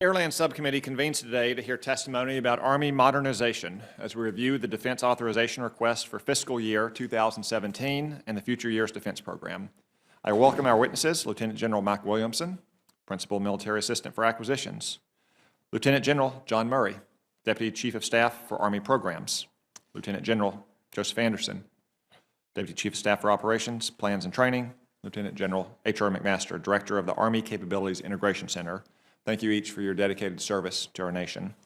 Airland Subcommittee convenes today to hear testimony about Army modernization as we review the defense authorization request for fiscal year 2017 and the Future Years Defense Program. I welcome our witnesses, Lieutenant General Mike Williamson, Principal Military Assistant for Acquisitions, Lieutenant General John Murray, Deputy Chief of Staff for Army Programs, Lieutenant General Joseph Anderson, Deputy Chief of Staff for Operations, Plans and Training, Lieutenant General H.R. McMaster, Director of the Army Capabilities Integration Center. Thank you each for your dedicated service to our nation.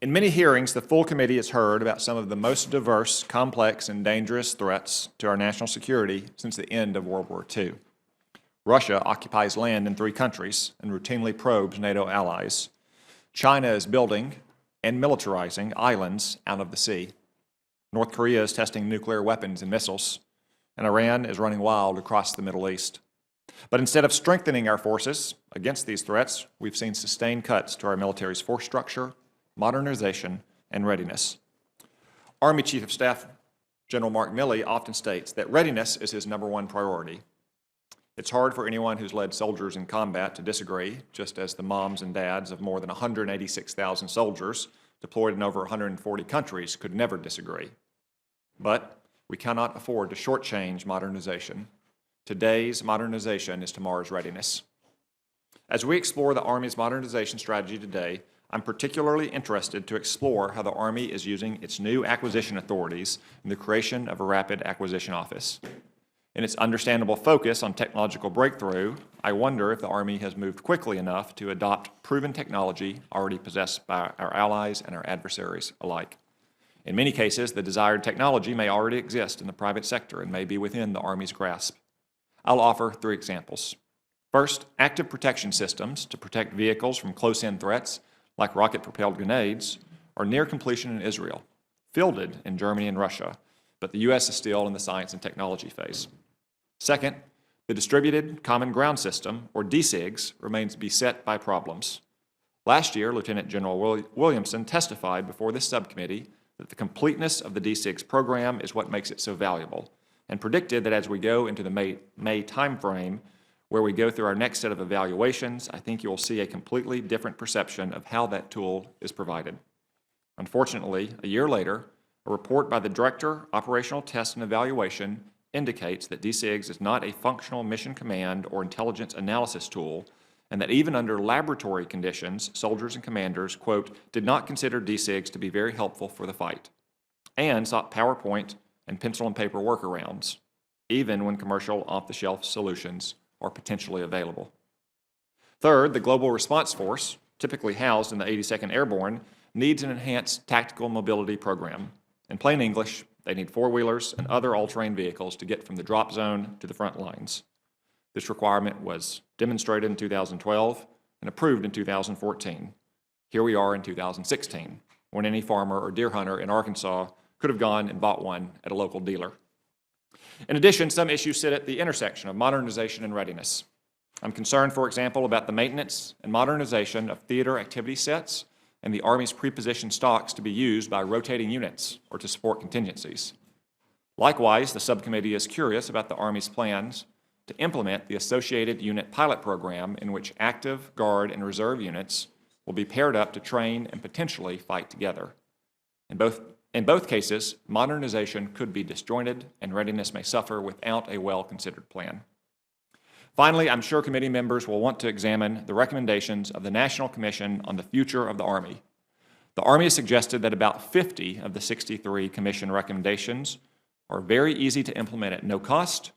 In many hearings, the full committee has heard about some of the most diverse, complex, and dangerous threats to our national security since the end of World War II. Russia occupies land in 3 countries and routinely probes NATO allies. China is building and militarizing islands out of the sea. North Korea is testing nuclear weapons and missiles, and Iran is running wild across the Middle East. But instead of strengthening our forces against these threats, we've seen sustained cuts to our military's force structure, modernization, and readiness. Army Chief of Staff General Mark Milley often states that readiness is his #1 priority. It's hard for anyone who's led soldiers in combat to disagree, just as the moms and dads of more than 186,000 soldiers deployed in over 140 countries could never disagree. But we cannot afford to shortchange modernization. Today's modernization is tomorrow's readiness. As we explore the Army's modernization strategy today, I'm particularly interested to explore how the Army is using its new acquisition authorities in the creation of a Rapid Acquisition Office. In its understandable focus on technological breakthrough, I wonder if the Army has moved quickly enough to adopt proven technology already possessed by our allies and our adversaries alike. In many cases, the desired technology may already exist in the private sector and may be within the Army's grasp. I'll offer 3 examples. First, active protection systems to protect vehicles from close-in threats like rocket-propelled grenades are near completion in Israel, fielded in Germany and Russia, but the U.S. is still in the science and technology phase. Second, the Distributed Common Ground System, or DCIGS, remains beset by problems. Last year, Lieutenant General Williamson testified before this subcommittee that the completeness of the DCIGS program is what makes it so valuable, and predicted that as we go into the May timeframe, where we go through our next set of evaluations, I think you will see a completely different perception of how that tool is provided. Unfortunately, a year later, a report by the Director, Operational Test and Evaluation indicates that DCIGS is not a functional mission command or intelligence analysis tool, and that even under laboratory conditions, soldiers and commanders, quote, did not consider DCIGS to be very helpful for the fight, and sought PowerPoint and pencil and paper workarounds, even when commercial off-the-shelf solutions are potentially available. Third, the Global Response Force, typically housed in the 82nd Airborne, needs an enhanced tactical mobility program. In plain English, they need 4-wheelers and other all-terrain vehicles to get from the drop zone to the front lines. This requirement was demonstrated in 2012 and approved in 2014. Here we are in 2016, when any farmer or deer hunter in Arkansas could have gone and bought one at a local dealer. In addition, some issues sit at the intersection of modernization and readiness. I'm concerned, for example, about the maintenance and modernization of theater activity sets and the Army's pre-positioned stocks to be used by rotating units or to support contingencies. Likewise, the subcommittee is curious about the Army's plans to implement the associated unit pilot program in which active, guard, and reserve units will be paired up to train and potentially fight together. In both cases, modernization could be disjointed and readiness may suffer without a well-considered plan. Finally, I'm sure committee members will want to examine the recommendations of the National Commission on the Future of the Army. The Army has suggested that about 50 of the 63 Commission recommendations are very easy to implement at no cost,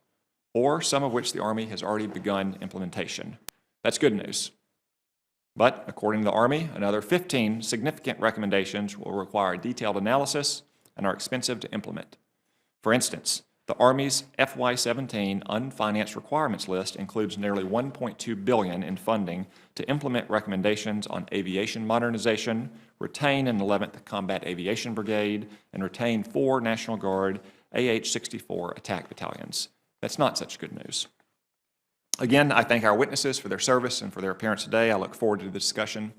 or some of which the Army has already begun implementation. That's good news. But according to the Army, another 15 significant recommendations will require detailed analysis and are expensive to implement. For instance, the Army's FY17 unfinanced requirements list includes nearly $1.2 billion in funding to implement recommendations on aviation modernization, retain an 11th Combat Aviation Brigade, and retain 4 National Guard AH-64 attack battalions. That's not such good news. Again, I thank our witnesses for their service and for their appearance today. I look forward to the discussion